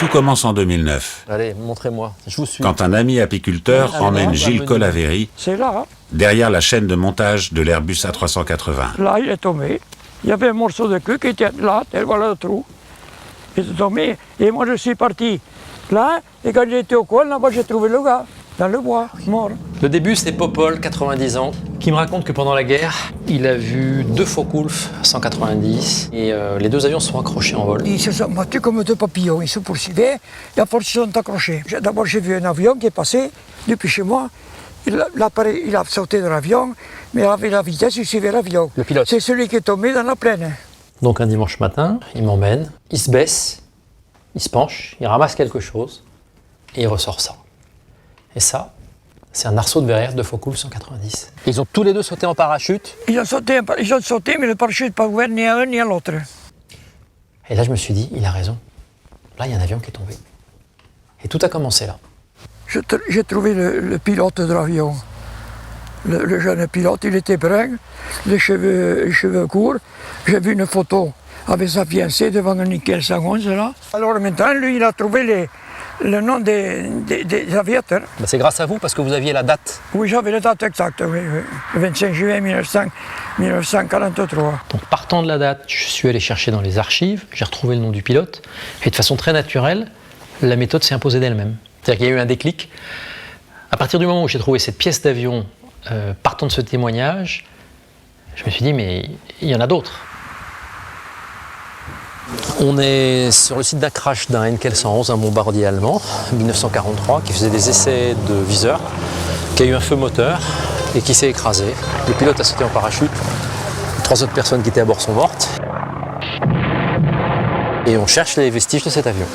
Tout commence en 2009, Allez, montrez-moi, je vous suis. quand un ami apiculteur emmène Gilles Colaveri C'est là, derrière la chaîne de montage de l'Airbus A380. là il est tombé. Il y avait un morceau de queue qui était là, et voilà le trou. Il est tombé, et moi je suis parti là, et quand il était au coin, là-bas j'ai trouvé le gars, dans le bois, mort. Le début, c'est Popol, 90 ans, qui me raconte que pendant la guerre, il a vu 2 Focke-Wulf 190 et les 2 avions se sont accrochés en vol. Ils se sont battus comme 2 papillons, ils se poursuivaient, et à force ils se sont accrochés. D'abord j'ai vu un avion qui est passé depuis chez moi. L'appareil, il a sauté de l'avion, mais avec la vitesse, il suivait l'avion. Le pilote. C'est celui qui est tombé dans la plaine. Donc un dimanche matin, il m'emmène, il se baisse, il se penche, il ramasse quelque chose et il ressort ça. Et ça, c'est un arceau de verrière de Focke-Wulf 190. Ils ont tous les 2 sauté en parachute. Ils ont sauté, mais le parachute n'est pas ouvert ni à un ni à l'autre. Et là, je me suis dit, il a raison. Là, il y a un avion qui est tombé. Et tout a commencé là. J'ai trouvé le pilote de l'avion. Le jeune pilote, il était brun, les cheveux courts. J'ai vu une photo avec sa fiancée devant un Nickel 111 là. Alors maintenant, lui, il a trouvé le nom des aviateurs. Ben, c'est grâce à vous parce que vous aviez la date. Oui, j'avais la date exacte, oui. Le 25 juillet 1943. Donc partant de la date, je suis allé chercher dans les archives, j'ai retrouvé le nom du pilote, et de façon très naturelle, la méthode s'est imposée d'elle-même. C'est-à-dire qu'il y a eu un déclic. À partir du moment où j'ai trouvé cette pièce d'avion partant de ce témoignage, je me suis dit, mais il y en a d'autres. On est sur le site d'un crash d'un Henkel 111, un bombardier allemand, 1943, qui faisait des essais de viseur, qui a eu un feu moteur et qui s'est écrasé. Le pilote a sauté en parachute, 3 autres personnes qui étaient à bord sont mortes. Et on cherche les vestiges de cet avion.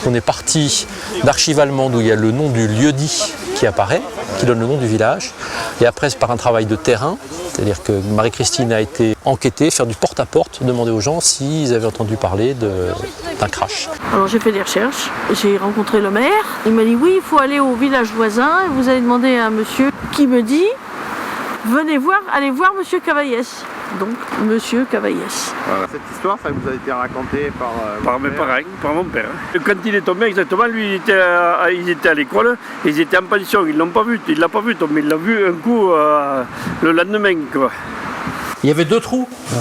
On est parti d'archives allemandes où il y a le nom du lieu-dit qui apparaît, qui donne le nom du village. Et après, c'est par un travail de terrain, c'est-à-dire que Marie-Christine a été enquêtée, faire du porte-à-porte, demander aux gens s'ils avaient entendu parler d'un crash. Alors j'ai fait des recherches, j'ai rencontré le maire. Il m'a dit oui, il faut aller au village voisin et vous allez demander à un monsieur qui me dit venez voir, allez voir monsieur Cavaillès. Donc monsieur Cavaillès. Voilà. Cette histoire, ça vous a été raconté par mes parents, par mon père. Quand il est tombé exactement, lui, ils étaient à l'école, ils étaient en pension, ils l'ont pas vu, il l'a pas vu tomber, il l'a vu un coup le lendemain, quoi. Il y avait 2 trous. Oui.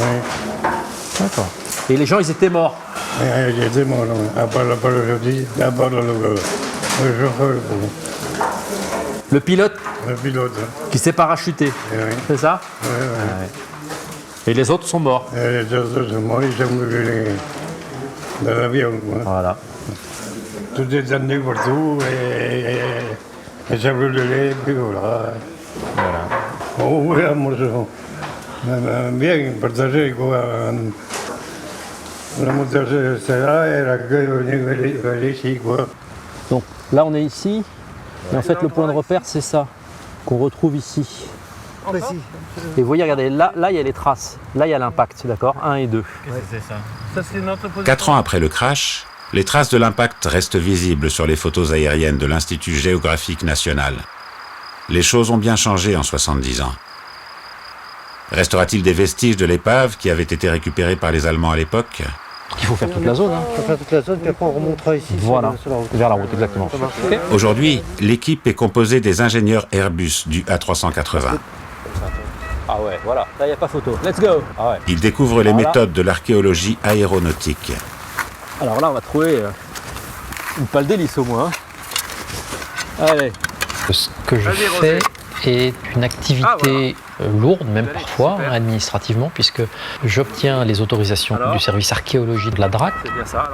D'accord. Et les gens, ils étaient morts. Oui, ils étaient morts, à part le jeudi, à part le chauffeur. Le pilote Le pilote. qui s'est parachuté, Oui. c'est ça? Oui, oui. Ah ouais. Et les autres sont morts. Et les autres sont morts, ils sont brûlés dans l'avion. Voilà. Tout est tendu partout et ça brûlait, puis voilà. Oh, oui, moi, bien partagé, quoi. La montage, c'est là, et la gueule venue ici, quoi. Donc là, on est ici. Et en fait, le point de repère, c'est ça qu'on retrouve ici. Et vous voyez, regardez, là, il y a les traces. Là, il y a l'impact, d'accord? 1 et 2. C'est ça. Ça, c'est notre position. 4 ans après le crash, les traces de l'impact restent visibles sur les photos aériennes de l'Institut géographique national. Les choses ont bien changé en 70 ans. Restera-t-il des vestiges de l'épave qui avaient été récupérés par les Allemands à l'époque? Il faut faire toute la zone. Hein. On va faire toute la zone, puis après on remontera ici. Voilà, sur la route. vers la route, exactement. Okay. Aujourd'hui, l'équipe est composée des ingénieurs Airbus du A380. Ah ouais, voilà. Là, il n'y a pas photo. Let's go. Ah ouais. Ils découvrent les méthodes de l'archéologie aéronautique. Alors là, on va trouver une pale d'hélice au moins. Allez. Ce que je fais est une activité lourde, même parfois, administrativement, puisque j'obtiens les autorisations du service archéologie de la DRAC,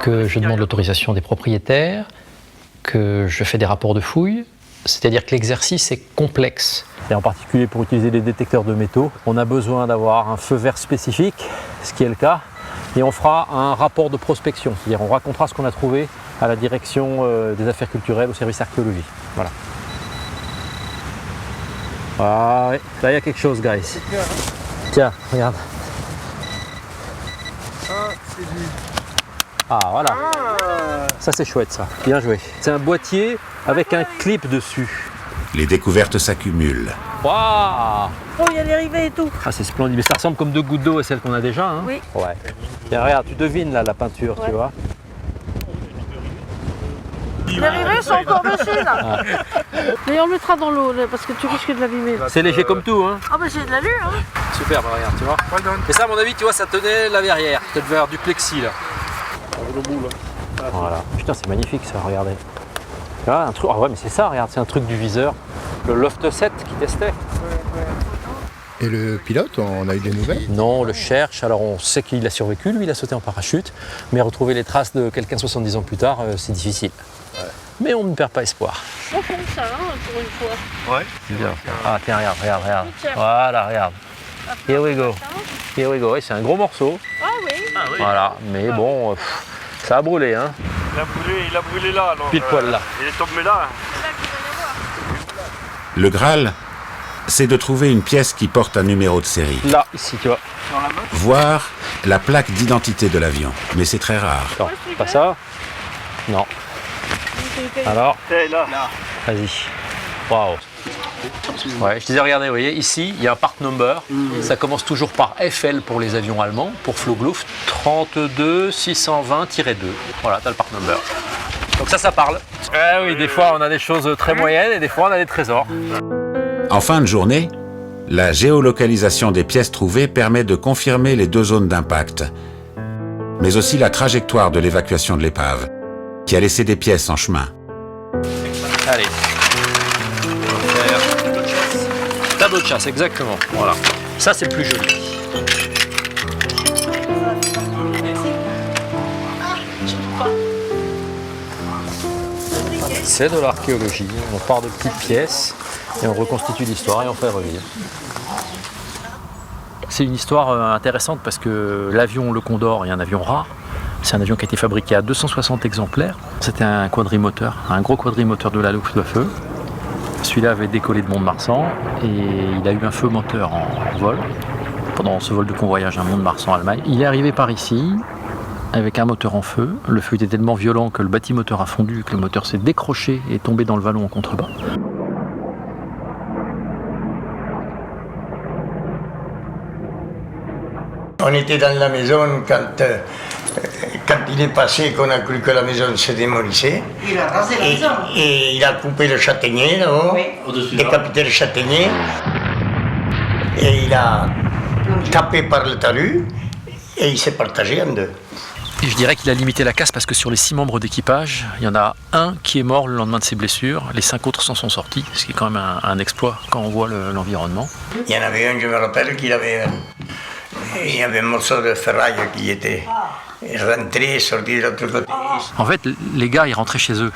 que je demande l'autorisation des propriétaires, que je fais des rapports de fouilles. C'est-à-dire que l'exercice est complexe. Et en particulier pour utiliser les détecteurs de métaux, on a besoin d'avoir un feu vert spécifique, ce qui est le cas, et on fera un rapport de prospection, c'est-à-dire on racontera ce qu'on a trouvé à la direction des affaires culturelles, au service archéologie. Voilà. Ah ouais, là il y a quelque chose, guys. Tiens, regarde. Ah voilà. Ça c'est chouette ça, bien joué. C'est un boîtier avec un clip dessus. Les découvertes s'accumulent. Waouh! Oh, il y a les rivets et tout. Ah, c'est splendide, mais ça ressemble comme 2 gouttes d'eau à celles qu'on a déjà. Hein. Oui. Ouais. Tiens, regarde, tu devines là la peinture, tu vois. Les rivets sont encore dessus là. Mais on le mettra dans l'eau là, parce que tu risques de l'abîmer. C'est léger comme tout, hein. Ah bah c'est de l'allure, hein. Super, bah regarde, tu vois. Et ça, à mon avis, tu vois, ça tenait la verrière. Ça devait avoir du plexi là. Voilà. Putain, c'est magnifique ça, regardez. Ah, un truc. Ah ouais, mais c'est ça, regarde, c'est un truc du viseur. Le Loft 7 qui testait. Et le pilote, on a eu des nouvelles? Non, on le cherche. Alors on sait qu'il a survécu, lui, il a sauté en parachute. Mais retrouver les traces de quelqu'un 70 ans plus tard, c'est difficile. Ouais. Mais on ne perd pas espoir. On fond ça, hein, pour une fois. Ouais. C'est bien. Ah tiens, regarde. Voilà, regarde. Here we go. Here we go. Ouais, c'est un gros morceau. Ah oui. Voilà, mais bon, ça a brûlé, hein. Il a brûlé là. Alors, Pile poil là. Il est tombé là. Le Graal, c'est de trouver une pièce qui porte un numéro de série. Là, ici, tu vois. Voire la plaque d'identité de l'avion. Mais c'est très rare. Attends, pas ça? Non. Alors, Là. vas-y. Waouh. Ouais, je disais, regardez, vous voyez, ici, il y a un part number. Ça commence toujours par FL pour les avions allemands, pour Flugluft, 32 620-2. Voilà, t'as le part number. Donc ça parle. Oui, des fois, on a des choses très moyennes et des fois, on a des trésors. En fin de journée, la géolocalisation des pièces trouvées permet de confirmer les 2 zones d'impact, mais aussi la trajectoire de l'évacuation de l'épave, qui a laissé des pièces en chemin. Allez. On va faire tableau de chasse, exactement. Voilà. Ça, c'est plus joli. C'est de l'archéologie. On part de petites pièces et on reconstitue l'histoire et on fait revivre. C'est une histoire intéressante parce que l'avion Le Condor est un avion rare. C'est un avion qui a été fabriqué à 260 exemplaires. C'était un quadrimoteur, un gros quadrimoteur de la Luftwaffe. Celui-là avait décollé de Mont-de-Marsan et il a eu un feu moteur en vol. Pendant ce vol de convoyage à Mont-de-Marsan-Allemagne. Il est arrivé par ici avec un moteur en feu. Le feu était tellement violent que le bâtimoteur a fondu, que le moteur s'est décroché et est tombé dans le vallon en contrebas. On était dans la maison quand il est passé, qu'on a cru que la maison se démolissait. Il a rasé la maison. Et il a coupé le châtaignier là-haut, décapité le châtaignier. Et il a tapé par le talus et il s'est partagé en 2. Et je dirais qu'il a limité la casse parce que sur les 6 membres d'équipage, il y en a un qui est mort le lendemain de ses blessures, les 5 autres s'en sont sortis, ce qui est quand même un exploit quand on voit l'environnement. Il y en avait un, je me rappelle, il y avait un morceau de ferraille qui était rentré, sorti de l'autre côté. En fait, les gars, ils rentraient chez eux.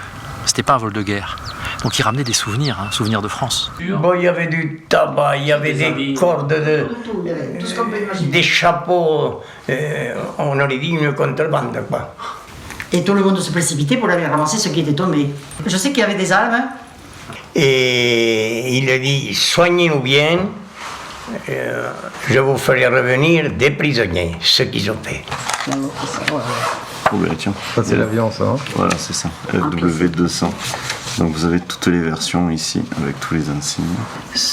C'était pas un vol de guerre. Donc ils ramenaient des souvenirs, souvenirs de France. Bon, il y avait du tabac, il y avait des cordes, des chapeaux, on aurait dit une contrebande, quoi. Et tout le monde se précipitait pour aller ramasser ce qui était tombé. Je sais qu'il y avait des armes. Hein. Et il a dit, soignez-nous bien, je vous ferai revenir des prisonniers, ce qu'ils ont fait. Oh bah tiens. Ça c'est l'avion ça, hein. Voilà, c'est ça, W200. Donc vous avez toutes les versions ici, avec tous les insignes.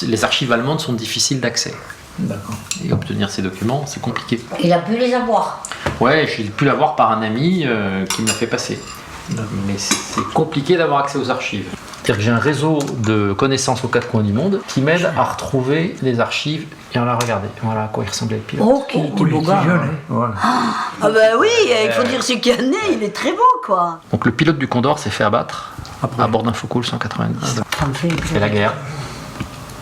Les archives allemandes sont difficiles d'accès. D'accord. Et obtenir ces documents, c'est compliqué. Il a pu les avoir. Ouais, j'ai pu l'avoir par un ami qui me l'a fait passer. Mais c'est compliqué d'avoir accès aux archives. C'est-à-dire que j'ai un réseau de connaissances aux 4 coins du monde qui m'aide à retrouver les archives. Et on l'a regardé. Voilà à quoi il ressemblait le pilote. Oh, quel beau gars. Voilà. Ah bah oui, il faut dire ce qu'il y a né, il est très beau quoi. Donc le pilote du Condor s'est fait abattre à bord d'un Focke 190. C'est la guerre.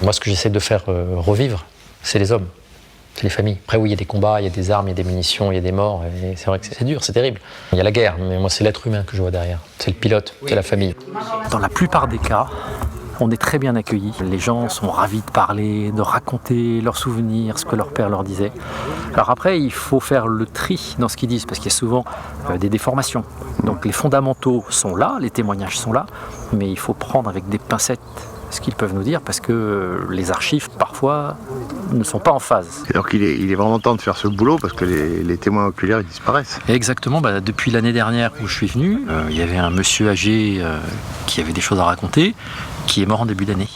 Moi, ce que j'essaie de faire revivre, c'est les hommes. C'est les familles. Après, oui, il y a des combats, il y a des armes, il y a des munitions, il y a des morts. Et c'est vrai que c'est dur, c'est terrible. Il y a la guerre, mais moi, c'est l'être humain que je vois derrière. C'est le pilote, c'est la famille. Dans la plupart des cas, on est très bien accueillis. Les gens sont ravis de parler, de raconter leurs souvenirs, ce que leur père leur disait. Alors après, il faut faire le tri dans ce qu'ils disent, parce qu'il y a souvent des déformations. Donc les fondamentaux sont là, les témoignages sont là, mais il faut prendre avec des pincettes ce qu'ils peuvent nous dire, parce que les archives, parfois, ne sont pas en phase. Alors qu'il est vraiment temps de faire ce boulot, parce que les témoins oculaires, ils disparaissent. Exactement, depuis l'année dernière où je suis venu, il y avait un monsieur âgé qui avait des choses à raconter, qui est mort en début d'année.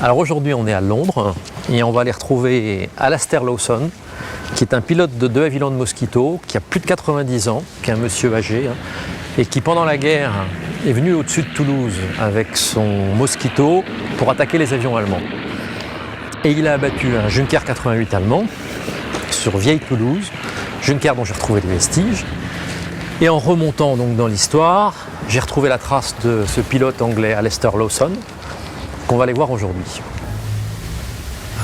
Alors aujourd'hui, on est à Londres, et on va aller retrouver Alastair Lawson, qui est un pilote de Havilland Mosquito, qui a plus de 90 ans, qui est un monsieur âgé, et qui pendant la guerre est venu au-dessus de Toulouse avec son Mosquito pour attaquer les avions allemands. Et il a abattu un Junker 88 allemand sur Vieille Toulouse, Junker dont j'ai retrouvé des vestiges. Et en remontant donc dans l'histoire, j'ai retrouvé la trace de ce pilote anglais Alistair Lawson, qu'on va aller voir aujourd'hui.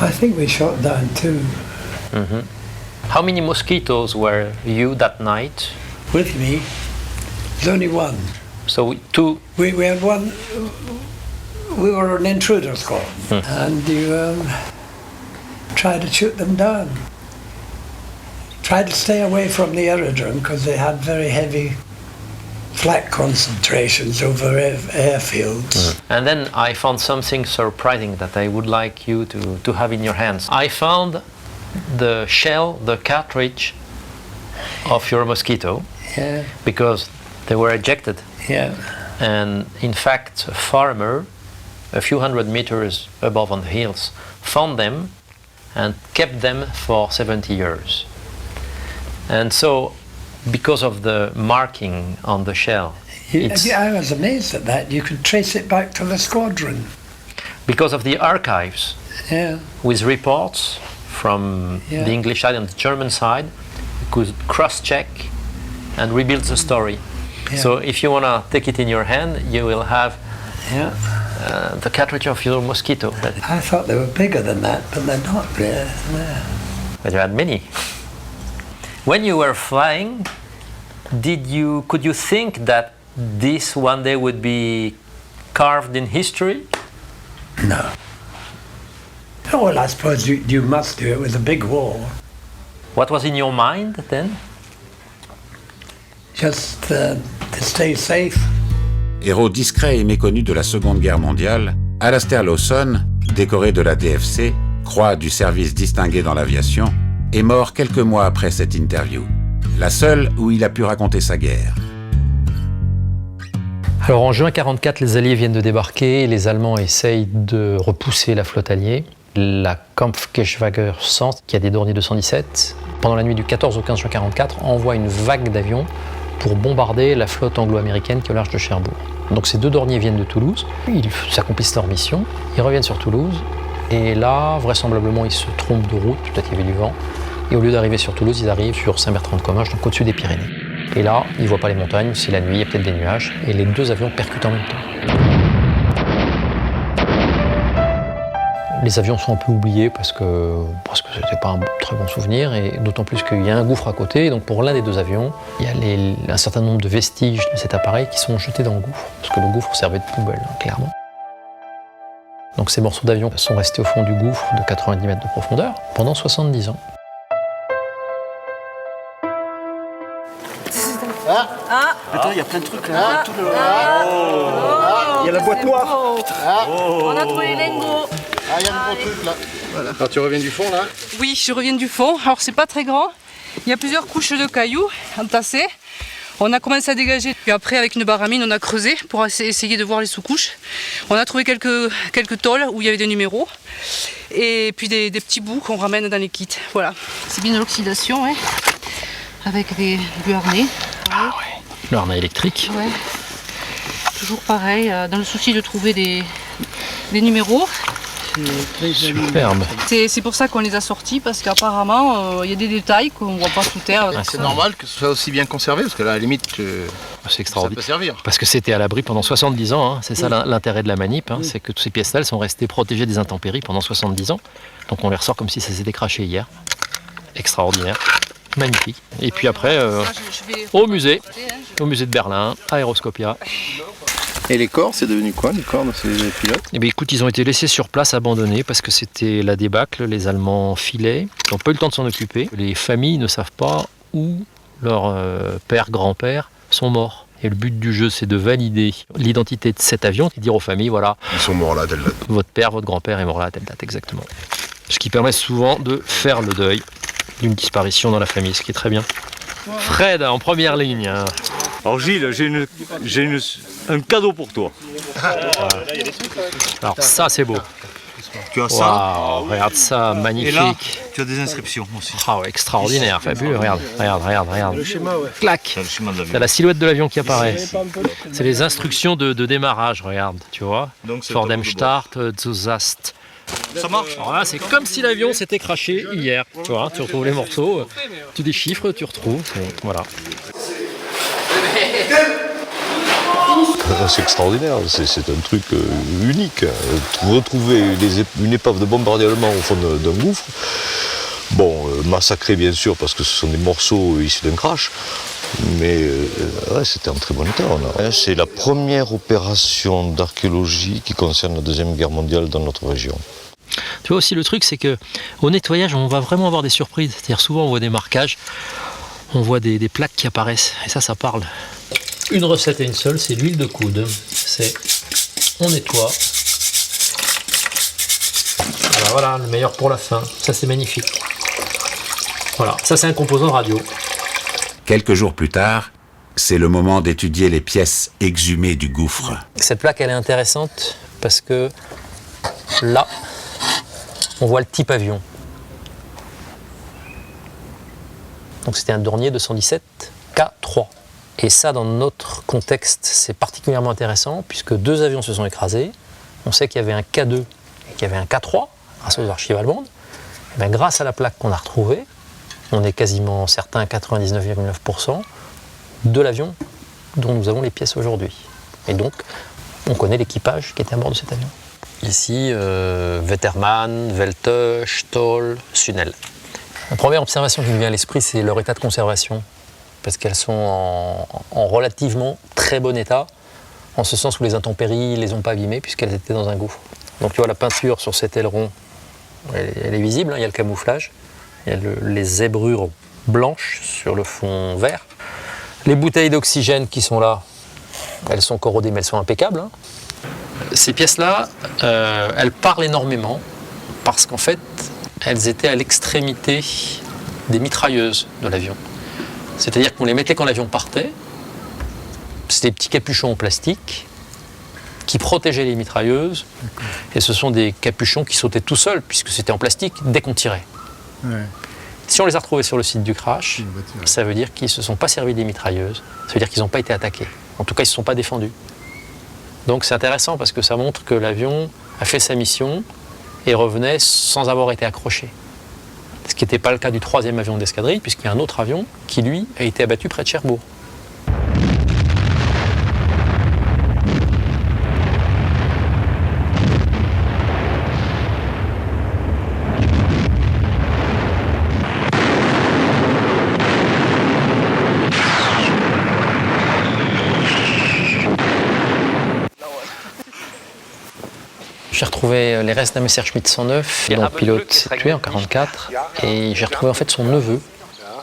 I think we shot down two. How many mosquitoes were you that night? With me, there's only one. So two. We had one. We were an intruder squad, and you tried to shoot them down. Tried to stay away from the aerodrome because they had very heavy flak concentrations over airfields. And then I found something surprising that I would like you to have in your hands. I found the shell, the cartridge of your Mosquito, because they were ejected. Yeah. And in fact, a farmer, a few hundred meters above on the hills, found them and kept them for 70 years. And so, because of the marking on the shell, I was amazed at that. You could trace it back to the squadron. Because of the archives, Yeah. with reports from the English side and the German side, you could cross-check and rebuild the story. Yeah. So if you want to take it in your hand, you will have the cartridge of your Mosquito. I thought they were bigger than that, but they're not really. But you had many. When you were flying, could you think that this one day would be carved in history? No. Oh, well, I suppose you must do it with a big war. What was in your mind then? Just to stay safe. Héros discret et méconnu de la Seconde Guerre mondiale, Alistair Lawson, décoré de la DFC, croix du service distingué dans l'aviation, est mort quelques mois après cette interview, la seule où il a pu raconter sa guerre. Alors en juin 1944, les Alliés viennent de débarquer et les Allemands essayent de repousser la flotte alliée. La Kampfgeschwader 100, qui a des Dornier 217, pendant la nuit du 14 au 15 juin 1944, envoie une vague d'avions pour bombarder la flotte anglo-américaine qui est au large de Cherbourg. Donc ces deux Dorniers viennent de Toulouse, ils accomplissent leur mission, ils reviennent sur Toulouse, et là, vraisemblablement, ils se trompent de route, peut-être qu'il y avait du vent, et au lieu d'arriver sur Toulouse, ils arrivent sur Saint-Bertrand-de-Comminges, donc au-dessus des Pyrénées. Et là, ils ne voient pas les montagnes, c'est la nuit, il y a peut-être des nuages, et les deux avions percutent en même temps. Les avions sont un peu oubliés parce que c'était pas un très bon souvenir, et d'autant plus qu'il y a un gouffre à côté, et donc pour l'un des deux avions, il y a un certain nombre de vestiges de cet appareil qui sont jetés dans le gouffre, parce que le gouffre servait de poubelle, clairement. Donc ces morceaux d'avion sont restés au fond du gouffre de 90 mètres de profondeur pendant 70 ans. Attends, il y a plein de trucs là. Il y a la boîte noire. On a trouvé les lingots. Il y a un gros truc là. Voilà. Alors tu reviens du fond là? Oui, je reviens du fond. Alors c'est pas très grand. Il y a plusieurs couches de cailloux entassés. On a commencé à dégager. Puis après, avec une baramine, on a creusé pour essayer de voir les sous-couches. On a trouvé quelques tôles où il y avait des numéros. Et puis des petits bouts qu'on ramène dans les kits. Voilà. C'est bien de l'oxydation, ouais. Avec du harnais. Ah ouais. Le harnais électrique. Ouais. Toujours pareil, dans le souci de trouver des numéros. Superbe. C'est pour ça qu'on les a sortis, parce qu'apparemment, il y a des détails qu'on ne voit pas sous terre. C'est normal que ce soit aussi bien conservé, parce que là, à la limite, c'est extraordinaire. ça peut servir. Parce que c'était à l'abri pendant 70 ans, hein. C'est ça l'intérêt de la manip, hein. C'est que toutes ces pièces-là, elles sont restées protégées des intempéries pendant 70 ans. Donc on les ressort comme si ça s'était craché hier. Extraordinaire. Magnifique. Et puis après, au musée de Berlin, Aeroscopia. Et les corps, c'est devenu quoi, les corps de ces pilotes? Eh bien écoute, ils ont été laissés sur place, abandonnés, parce que c'était la débâcle, les Allemands filaient, ils n'ont pas eu le temps de s'en occuper. Les familles ne savent pas où leurs père, grand-père sont morts. Et le but du jeu, c'est de valider l'identité de cet avion et dire aux familles, voilà, ils sont morts là à telle date. Votre père, votre grand-père est mort là à telle date, exactement. Ce qui permet souvent de faire le deuil d'une disparition dans la famille, ce qui est très bien. Fred, en première ligne. Alors Gilles, j'ai un cadeau pour toi. Alors ça, c'est beau. Tu as ça. Waouh, regarde ça, magnifique. Et là, tu as des inscriptions aussi. Ah ouais, extraordinaire, fabuleux, regarde. Le schéma, ouais. Clac. C'est le schéma de l'avion. T'as la silhouette de l'avion qui apparaît. C'est les instructions de démarrage, regarde, tu vois. Donc, c'est Vor le dem tableau de Start zu Zast. Ça marche. Alors là, c'est comme si l'avion s'était craché hier. Tu vois, tu retrouves les morceaux, tu déchiffres, tu retrouves. Voilà. C'est extraordinaire, c'est un truc unique. Retrouver une épave de bombardier allemand au fond d'un gouffre, bon, massacré bien sûr parce que ce sont des morceaux issus d'un crash, mais ouais, c'était en très bon état. C'est la première opération d'archéologie qui concerne la Deuxième Guerre mondiale dans notre région. Tu vois aussi le truc, c'est que au nettoyage, on va vraiment avoir des surprises. C'est-à-dire souvent on voit des marquages, on voit des plaques qui apparaissent, et ça parle. Une recette et une seule, c'est l'huile de coude. C'est on nettoie. Voilà, le meilleur pour la fin. Ça c'est magnifique. Voilà, ça c'est un composant radio. Quelques jours plus tard, c'est le moment d'étudier les pièces exhumées du gouffre. Cette plaque, elle est intéressante parce que là, on voit le type avion. Donc c'était un Dornier 217 K3. Et ça, dans notre contexte, c'est particulièrement intéressant puisque 2 avions se sont écrasés. On sait qu'il y avait un K2 et qu'il y avait un K3 grâce aux archives allemandes. Et bien, grâce à la plaque qu'on a retrouvée, on est quasiment certain à 99,9% de l'avion dont nous avons les pièces aujourd'hui. Et donc, on connaît l'équipage qui était à bord de cet avion. Ici, Wettermann, Welte, Stoll, Sunel. La première observation qui me vient à l'esprit, c'est leur état de conservation. Parce qu'elles sont en relativement très bon état, en ce sens où les intempéries ne les ont pas abîmées, puisqu'elles étaient dans un gouffre. Donc tu vois, la peinture sur cet aileron, elle est visible, hein, il y a le camouflage, il y a les zébrures blanches sur le fond vert. Les bouteilles d'oxygène qui sont là, elles sont corrodées, mais elles sont impeccables. Hein. Ces pièces-là, elles parlent énormément, parce qu'en fait, elles étaient à l'extrémité des mitrailleuses de l'avion. C'est-à-dire qu'on les mettait quand l'avion partait. C'était des petits capuchons en plastique qui protégeaient les mitrailleuses. Et ce sont des capuchons qui sautaient tout seuls, puisque c'était en plastique, dès qu'on tirait. Ouais. Si on les a retrouvés sur le site du crash, ça veut dire qu'ils ne se sont pas servis des mitrailleuses. Ça veut dire qu'ils n'ont pas été attaqués. En tout cas, ils ne se sont pas défendus. Donc c'est intéressant parce que ça montre que l'avion a fait sa mission et revenait sans avoir été accroché. Ce qui n'était pas le cas du 3e avion d'escadrille, puisqu'il y a un autre avion qui, lui, a été abattu près de Cherbourg. J'ai retrouvé les restes d'un Messerschmitt 109, dont le pilote s'est tué en 1944, et j'ai retrouvé en fait son neveu.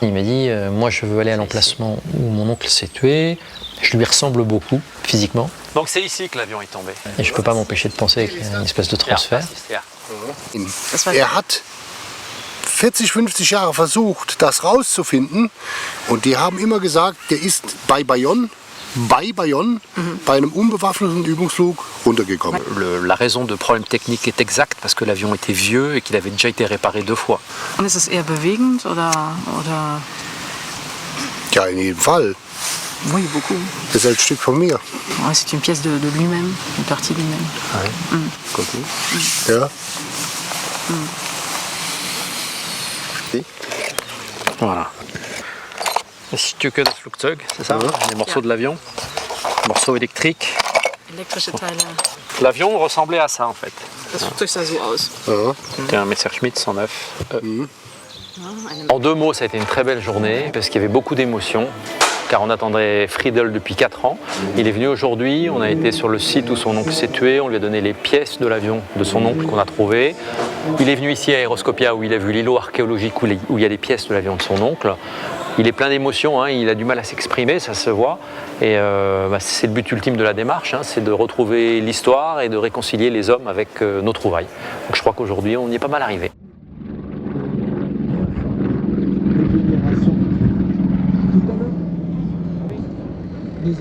Il m'a dit moi je veux aller à l'emplacement où mon oncle s'est tué, je lui ressemble beaucoup physiquement. Donc c'est ici que l'avion est tombé. Et je ne peux pas m'empêcher de penser qu'il y a une espèce de transfert. Hat 40-50 Jahre versucht, das rauszufinden, und die haben immer gesagt, der ist bei Bayonne, bei einem unbewaffneten Übungsflug runtergekommen. La raison de problème technique est exacte parce que l'avion était vieux et qu'il avait déjà été réparé 2 fois. Und ist es eher bewegend oder... Ja, in jedem Fall. Oui, beaucoup. Das ist ein Stück von mir. Ouais, c'est une pièce de lui-même, une partie de lui-même. Ah oui. Coco. Ja. Voilà. Stücke das Flugzeug, c'est ça, les morceaux de l'avion, morceaux électriques. Elektrische Teile. L'avion ressemblait à ça en fait. Das Flugzeug sah so aus. C'était un Messerschmitt 109. En 2 mots, ça a été une très belle journée parce qu'il y avait beaucoup d'émotions. Car on attendait Friedel depuis 4 ans. Il est venu aujourd'hui, on a été sur le site où son oncle s'est tué, on lui a donné les pièces de l'avion de son oncle qu'on a trouvé. Il est venu ici à Aeroscopia où il a vu l'îlot archéologique où il y a les pièces de l'avion de son oncle. Il est plein d'émotions, hein, il a du mal à s'exprimer, ça se voit. Et c'est le but ultime de la démarche, hein, c'est de retrouver l'histoire et de réconcilier les hommes avec nos trouvailles. Donc je crois qu'aujourd'hui on y est pas mal arrivé. Les